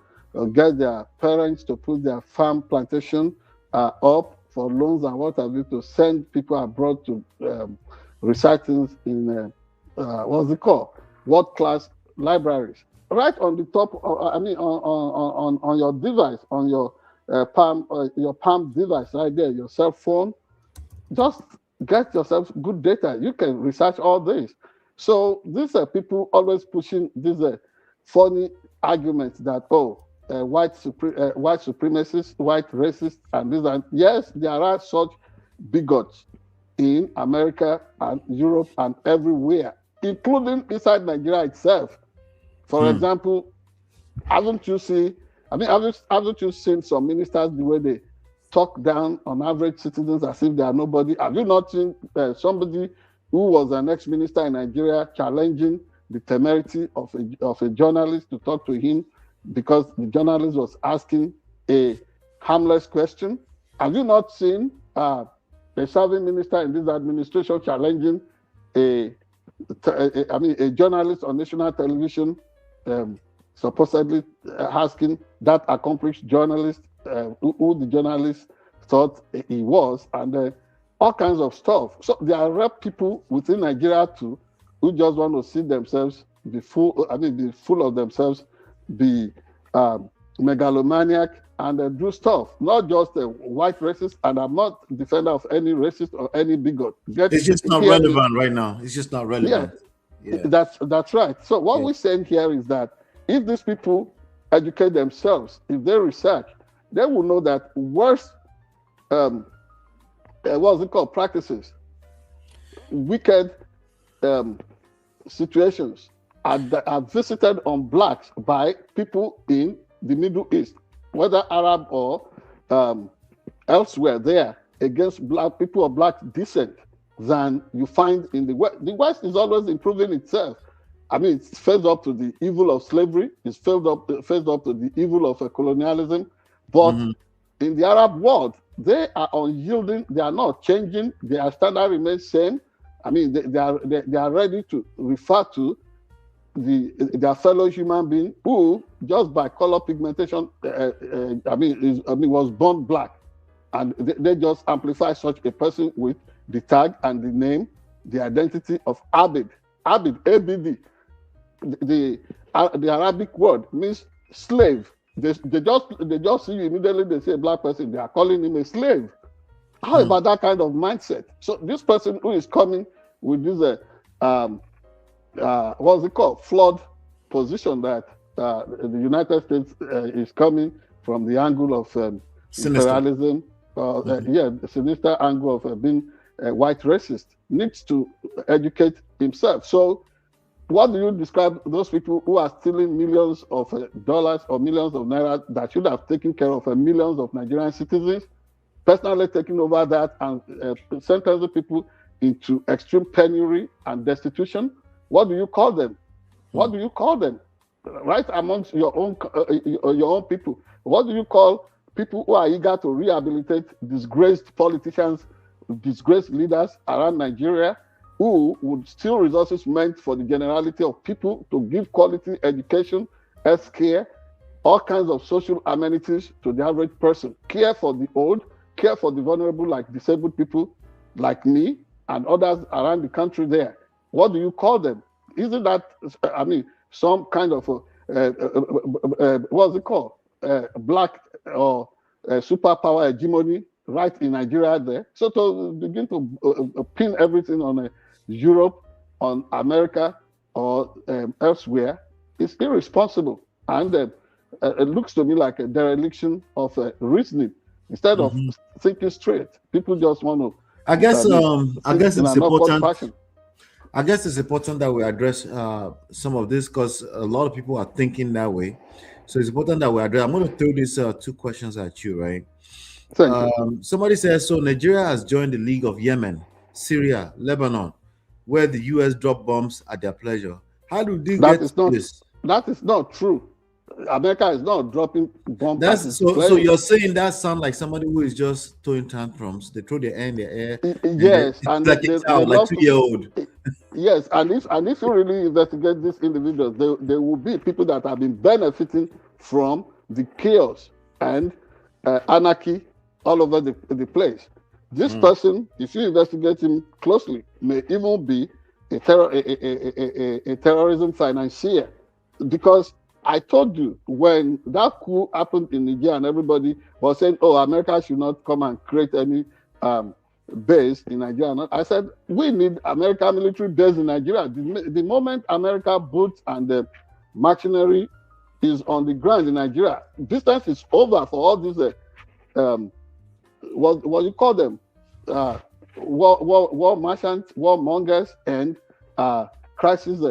get their parents to put their farm plantation up for loans and what have you, to send people abroad to recite things in what's it called? World-class libraries. Right on the top, on your device, on your palm device, right there, your cell phone. Just get yourself good data. You can research all this. So these are people always pushing these funny arguments that white supremacists, white racists, and these. And yes, there are such bigots in America and Europe and everywhere, including inside Nigeria itself. For example, haven't you seen some ministers the way they talk down on average citizens as if they are nobody? Have you not seen somebody who was an ex-minister in Nigeria challenging the temerity of a journalist to talk to him because the journalist was asking a harmless question? Have you not seen a serving minister in this administration challenging a journalist on national television, supposedly asking that accomplished journalist who the journalist thought he was, and all kinds of stuff. So there are people within Nigeria too who just want to see themselves be full of themselves, be megalomaniac, and do stuff. Not just white racist, and I'm not a defender of any racist or any bigot. It's just not relevant right now. It's just not relevant. Yeah. That's right. So what we're saying here is that if these people educate themselves, if they research, they will know that worse, practices, wicked situations are visited on blacks by people in the Middle East, whether Arab or elsewhere there, against black people of black descent than you find in the West. The West is always improving itself. It's faced up to the evil of slavery, it's faced up to the evil of colonialism, but in the Arab world, they are unyielding, they are not changing, their standard remains same. They are ready to refer to their fellow human being who, just by color pigmentation, was born black, and they just amplify such a person with the tag and the name the identity of Abid. Abid, ABD. The Arabic word means slave. They just see you immediately. They say a black person. They are calling him a slave. How about that kind of mindset? So this person who is coming with this what's it called, flawed position that the United States is coming from the angle of imperialism, the sinister angle of being a white racist, needs to educate himself. So what do you describe those people who are stealing millions of dollars or millions of naira that should have taken care of millions of Nigerian citizens, personally taking over that and sentencing people into extreme penury and destitution? What do you call them? What do you call them? Right amongst your own people. What do you call people who are eager to rehabilitate disgraced politicians, disgraced leaders around Nigeria, who would steal resources meant for the generality of people to give quality education, health care, all kinds of social amenities to the average person, care for the old, care for the vulnerable like disabled people like me and others around the country there? What do you call them? Isn't that, some kind of, what's it called? Black or superpower hegemony right in Nigeria there? So to begin to pin everything on Europe, on America, or elsewhere is irresponsible. And it looks to me like a dereliction of reasoning. Instead of thinking straight, people just want to. I guess it's important. I guess it's important that we address some of this because a lot of people are thinking that way. So it's important that we address. I'm going to throw these two questions at you, right? Thank you. Somebody says, so Nigeria has joined the League of Yemen, Syria, Lebanon, where the U.S. drop bombs at their pleasure. How do they get this? That is not true. America is not dropping bombs. So you're saying that sounds like somebody who is just throwing tantrums. They throw their air in the air. Yes, and like a child, like 2-year-old. Yes, and if you really investigate these individuals, there will be people that have been benefiting from the chaos and anarchy all over the place. This person, if you investigate him closely, may even be a terrorism financier, because I told you when that coup happened in Niger and everybody was saying, "Oh, America should not come and create any base in Nigeria." I said, we need American military base in Nigeria. The moment America boots and the machinery is on the ground in Nigeria, distance is over for all these what you call them, war merchants, war mongers, and crisis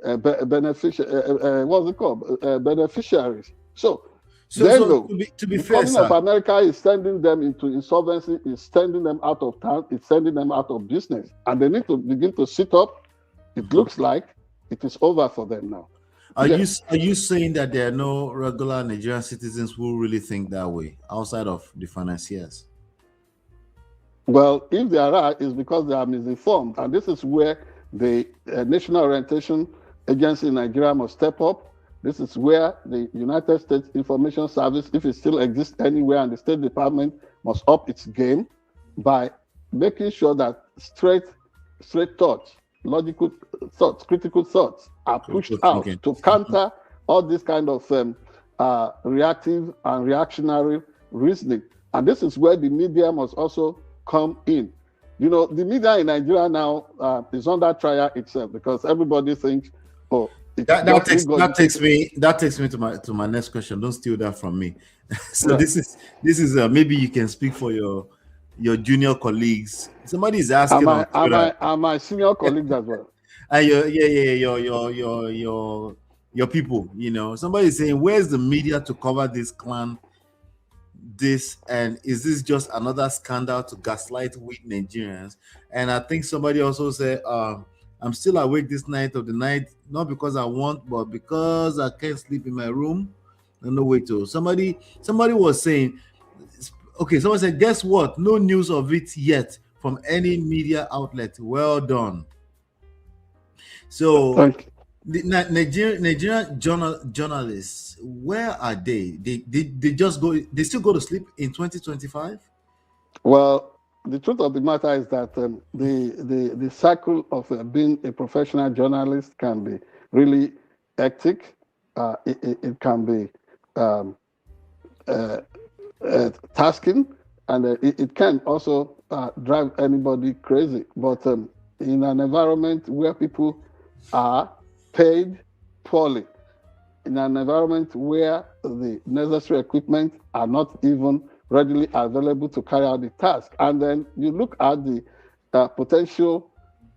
beneficiaries. So to be fair, the of America is sending them into insolvency, is sending them out of town, is sending them out of business, and they need to begin to sit up. It looks like it is over for them now. Are you saying that there are no regular Nigerian citizens who really think that way outside of the financiers? Well, if there are, it's because they are misinformed, and this is where the National Orientation Agency in Nigeria must step up. This is where the United States Information Service, if it still exists anywhere, and the State Department must up its game by making sure that straight thoughts, logical thoughts, critical thoughts are pushed out to counter all this kind of reactive and reactionary reasoning. And this is where the media must also come in. You know, the media in Nigeria now is under trial itself, because everybody thinks, oh, that takes me to my next question. Don't steal that from me. So this is maybe you can speak for your junior colleagues. Somebody is asking, am my senior colleagues as well? Your people. You know, somebody is saying, where's the media to cover this clan? And is this just another scandal to gaslight weak Nigerians? And I think somebody also said, I'm still awake this night of the night, not because I want, but because I can't sleep in my room. No way to. Somebody was saying, okay, someone said, guess what? No news of it yet from any media outlet. Well done. So the Nigerian journalists, where are they? They just go. They still go to sleep in 2025. Well, the truth of the matter is that the cycle of being a professional journalist can be really hectic. It can be um, uh, tasking, and it can also drive anybody crazy. But in an environment where people are paid poorly, in an environment where the necessary equipment are not even readily available to carry out the task. And then you look at the potential,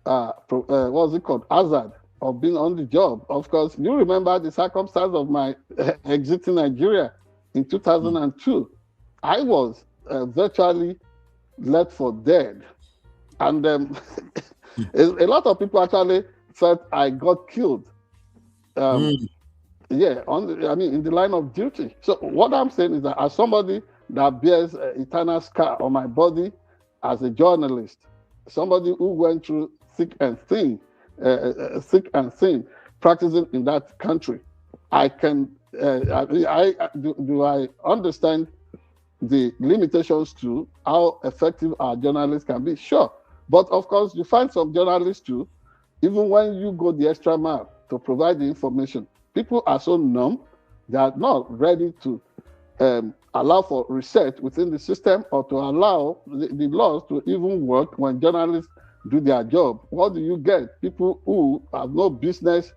what's it called, hazard of being on the job. Of course, you remember the circumstance of my exiting Nigeria in 2002. I was virtually left for dead. And a lot of people actually felt I got killed. Um, yeah, in the line of duty. So what I'm saying is that as somebody that bears an eternal scar on my body as a journalist, somebody who went through thick and thin, practicing in that country, I can, do I understand the limitations to how effective our journalists can be? Sure. But of course, you find some journalists too, even when you go the extra mile to provide the information, people are so numb, they are not ready to allow for research within the system or to allow the laws to even work when journalists do their job. What do you get? People who have no business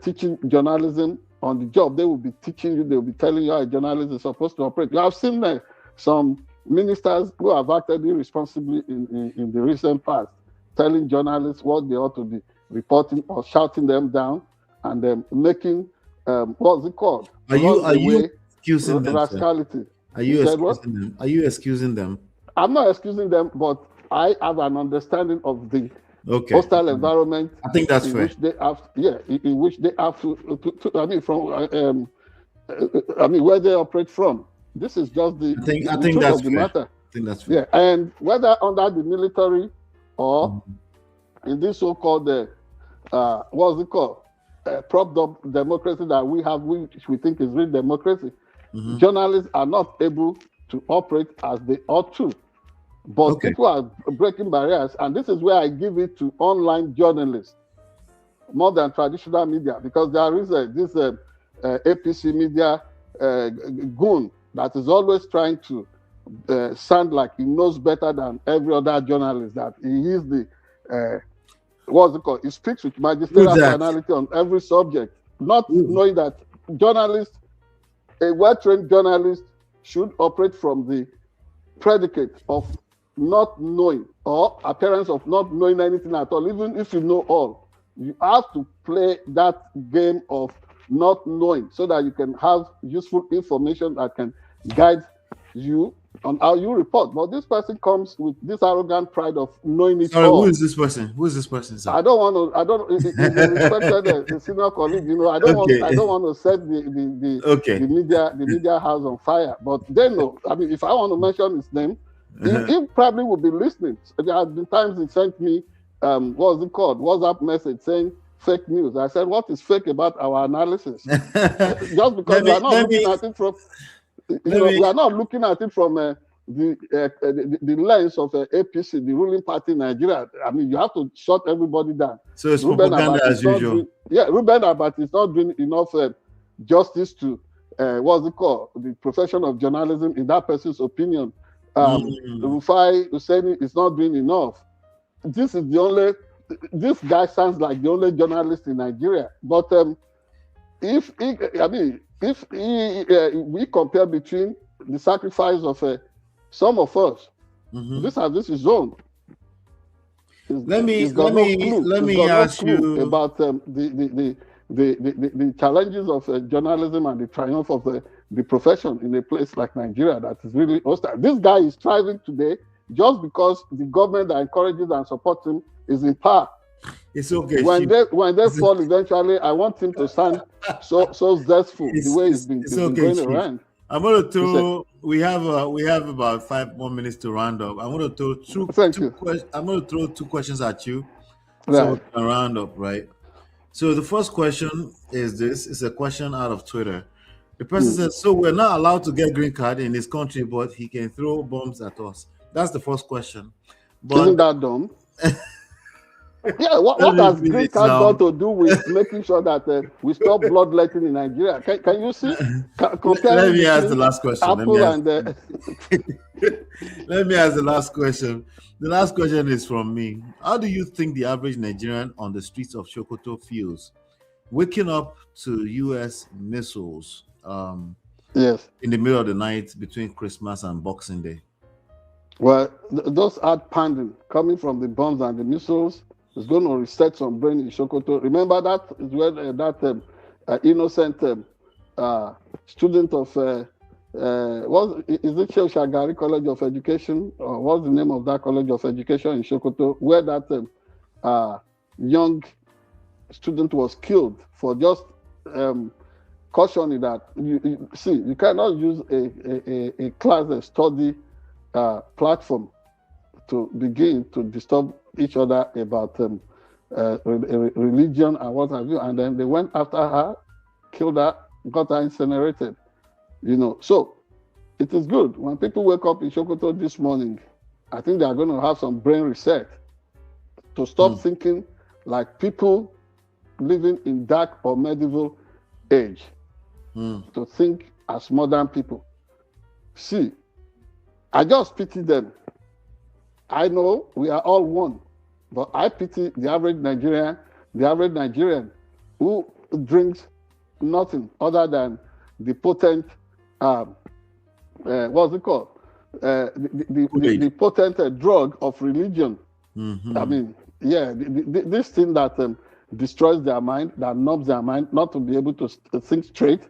teaching journalism on the job. They will be teaching you, they will be telling you how a journalist is supposed to operate. You have seen some ministers who have acted irresponsibly in the recent past, telling journalists what they ought to be reporting or shouting them down and making, what's it called? Are you excusing them, rascality. Are you excusing them? Are you excusing them? I'm not excusing them, but I have an understanding of the hostile environment. I think that's fair. Which they have, in which they have to where they operate from. This is just the truth of the matter. I think that's fair. Yeah, and whether under the military or in this so-called what's it called, propped up democracy that we have, which we think is real democracy, journalists are not able to operate as they ought to. But people are breaking barriers, and this is where I give it to online journalists more than traditional media, because there is this APC media goon that is always trying to sound like he knows better than every other journalist, that he is the what's it called? He speaks with magisterial finality on every subject, not knowing that journalists, a well-trained journalist, should operate from the predicate of not knowing or appearance of not knowing anything at all. Even if you know all, you have to play that game of not knowing so that you can have useful information that can guide you on how you report. But this person comes with this arrogant pride of knowing it all. Who is this person? Who is this person, sir? I don't want to. He's a respected senior colleague. I don't want to set the media house on fire. But they know. I mean, if I want to mention his name, he probably will be listening. There have been times he sent me what's it called, WhatsApp message saying fake news. I said, what is fake about our analysis? Just because we are not looking at it from. We are not looking at it from the lens of APC, the ruling party in Nigeria. I mean, you have to shut everybody down. So it's propaganda as usual. Ruben Abati is not doing enough justice to what's it called, the profession of journalism, in that person's opinion. Rufai Husseini is not doing enough. This guy sounds like the only journalist in Nigeria. But if we compare between the sacrifice of some of us, this is his own. Let me ask you about the challenges of journalism and the triumph of the profession in a place like Nigeria that is really hostile. This guy is thriving today just because the government that encourages and supports him is in power. It's okay. When they fall eventually, I want him to stand so zestful the way he's been going around. I'm going to throw. We have about 5 more minutes to round up. I'm going to throw two questions at you, so we can round up, right? So the first question is this: it's a question out of Twitter. The person says, "So we're not allowed to get green card in this country, but he can throw bombs at us. That's the first question. Isn't But that dumb? Yeah, what, let what me has green finish card now. got to do with making sure that we stop bloodletting in Nigeria? Can you see? Let Comparing me ask the between last question. Apple and Let me ask the last question. The last question is from me. How do you think the average Nigerian on the streets of Sokoto feels waking up to U.S. missiles yes. in the middle of the night between Christmas and Boxing Day? Well, those hard pounding coming from the bombs and the missiles is going to reset some brain in Sokoto. Remember that is where that innocent student of what is it? Sheikh Shagari College of Education, or what's the name of that College of Education in Sokoto, where that young student was killed for just cautioning that you cannot use a class and study platform to begin to disturb each other about religion and what have you, and then they went after her, killed her, got her incinerated. So it is good when people wake up in Sokoto this morning. I think they are going to have some brain reset to stop thinking like people living in dark or medieval age, to think as modern people. See, I just pity them. I know we are all one, but I pity the average Nigerian who drinks nothing other than the potent, what's it called? The potent drug of religion. I mean, yeah, this thing that destroys their mind, that numbs their mind, not to be able to think straight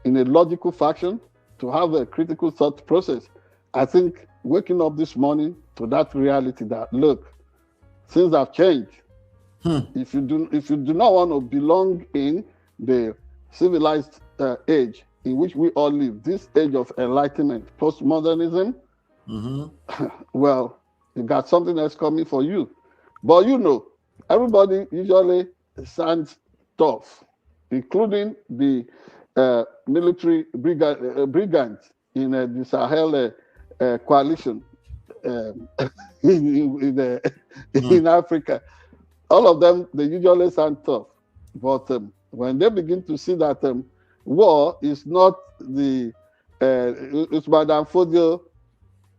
in a logical fashion, to have a critical thought process. I think waking up this morning to that reality that, look, things have changed. If you do not want to belong in the civilized age in which we all live, this age of enlightenment, postmodernism, well, you got something else coming for you. But everybody usually sounds tough, including the military brigands in the Sahel coalition in Africa. All of them, they usually sound tough. But when they begin to see that war is not the Usman Fodio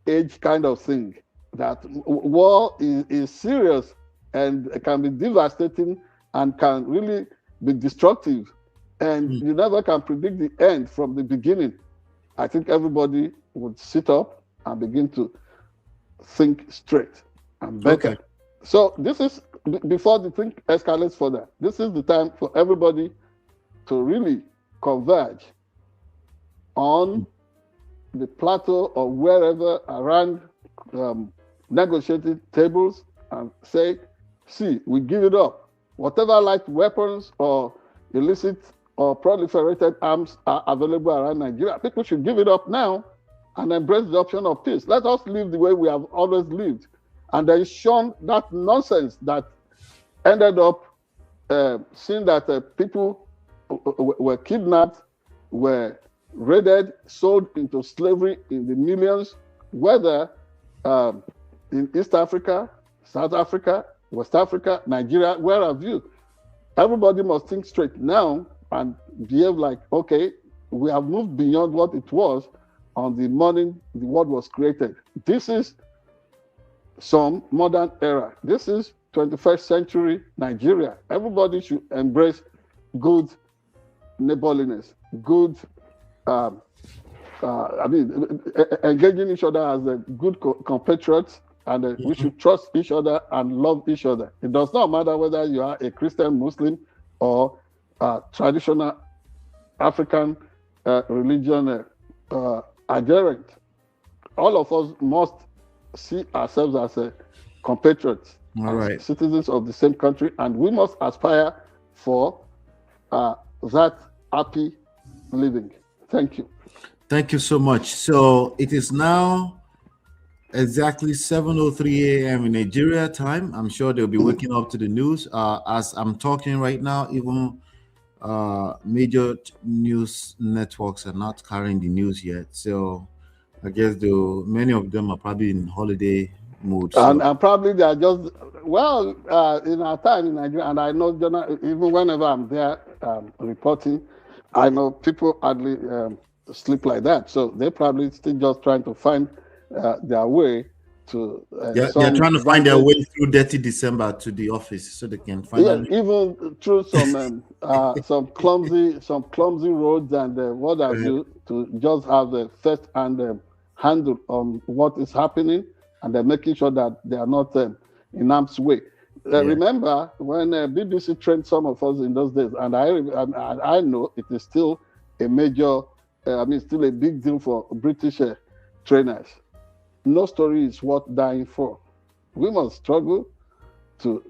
age kind of thing, that war is serious and can be devastating and can really be destructive, and you never can predict the end from the beginning, I think everybody would sit up and begin to think straight and better. Okay. So this is, before the thing escalates further, this is the time for everybody to really converge on the plateau or wherever around negotiating tables and say, see, we give it up. Whatever light weapons or illicit or proliferated arms are available around Nigeria, people should give it up now and embrace the option of peace. Let us live the way we have always lived. And then shun that nonsense that ended up seeing that people were kidnapped, were raided, sold into slavery in the millions, whether in East Africa, South Africa, West Africa, Nigeria, where have you? Everybody must think straight now and behave like, okay, we have moved beyond what it was on the morning the world was created. This is some modern era. This is 21st century Nigeria. Everybody should embrace good neighborliness, good, engaging each other as a good compatriots, and we should trust each other and love each other. It does not matter whether you are a Christian, Muslim, or traditional African religion adherent. All of us must see ourselves as compatriots, as citizens of the same country, and we must aspire for that happy living. Thank you. Thank you so much. So it is now exactly 7:03 a.m. in Nigeria time. I'm sure they'll be waking up to the news. As I'm talking right now, even major news networks are not carrying the news yet. So I guess many of them are probably in holiday mood. And, So and probably they are just, well, in our time in Nigeria, and I know even whenever I'm there reporting, I know people hardly sleep like that. So they're probably still just trying to find their way to they're some trying to find their vantage. way through dirty December to the office so they can Yeah, finally. even through some clumsy roads and what have you, to just have the first hand handle on what is happening, and they're making sure that they are not in harm's way. Yeah. Remember when BBC trained some of us in those days, and I know it is still a major, still a big deal for British trainers. No story is worth dying for. We must struggle to.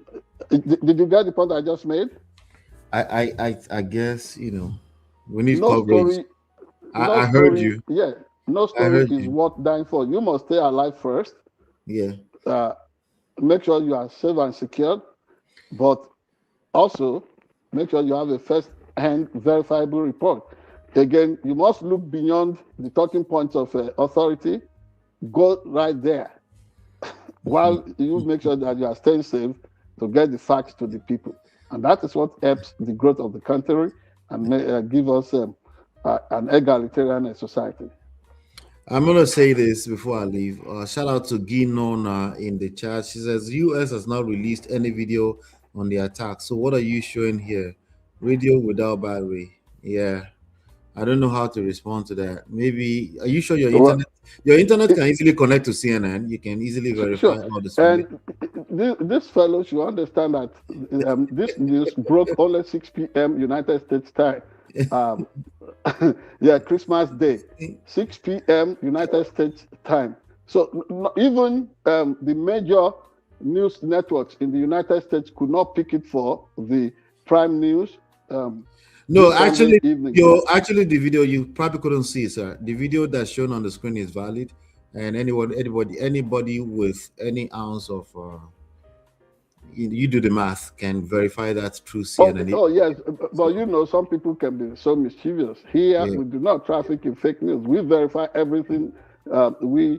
Did you get the point I just made? I guess we need No coverage. story, no I heard story. you. Yeah, no I story heard is you. worth dying for. You must stay alive first. Yeah. Make sure you are safe and secured, but also make sure you have a first-hand verifiable report. Again, you must look beyond the talking points of authority. Go right there while you make sure that you are staying safe to get the facts to the people. And that is what helps the growth of the country and give us an egalitarian society. I'm gonna say this before I leave. Shout out to Ginona in the chat. She says US has not released any video on the attack. So what are you showing here? Radio without battery. Yeah. I don't know how to respond to that. Maybe are you sure Well, your internet can easily connect to CNN? You can easily verify sure. all the streaming. And this fellow should understand that this news broke only 6 p.m. United States time. Um, yeah, Christmas Day, 6 p.m. United States time. So even the major news networks in the United States could not pick it for the prime news. No, this Sunday evening. actually the video you probably couldn't see, sir. The video that's shown on the screen is valid, and anybody with any ounce of you do the math can verify that through CNN. Oh yes, but some people can be so mischievous. Here, Yeah. we do not traffic in fake news. We verify everything. We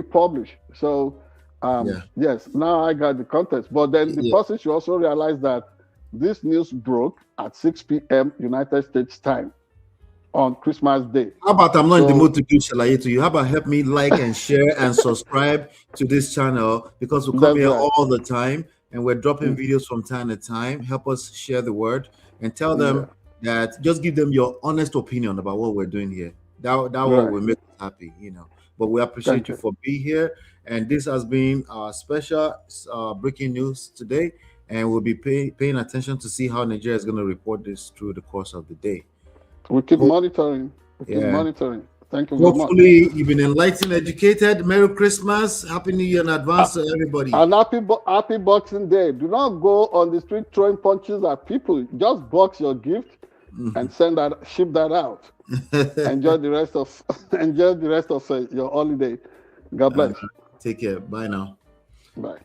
publish. So Yeah. yes, now I got the context. But then the Yeah. person should also realize that this news broke at 6 p.m. United States time on Christmas Day. How about I'm not in the So- mood to do shalaye to you? How about help me like and share and subscribe to this channel, because we come That's here right. all the time and we're dropping videos from time to time. Help us share the word and tell them that, just give them your honest opinion about what we're doing here. That Right. will make us happy, But we appreciate Thank you you. for being here. And this has been our special breaking news today. And we'll be paying attention to see how Nigeria is going to report this through the course of the day. We keep monitoring. Keep Yeah. monitoring. Thank you very much. Hopefully, you've been enlightened, educated. Merry Christmas. Happy New Year in advance to everybody. And happy Boxing Day. Do not go on the street throwing punches at people. Just box your gift and ship that out. Enjoy the rest of your holiday. God bless. Take care. Bye now. Bye.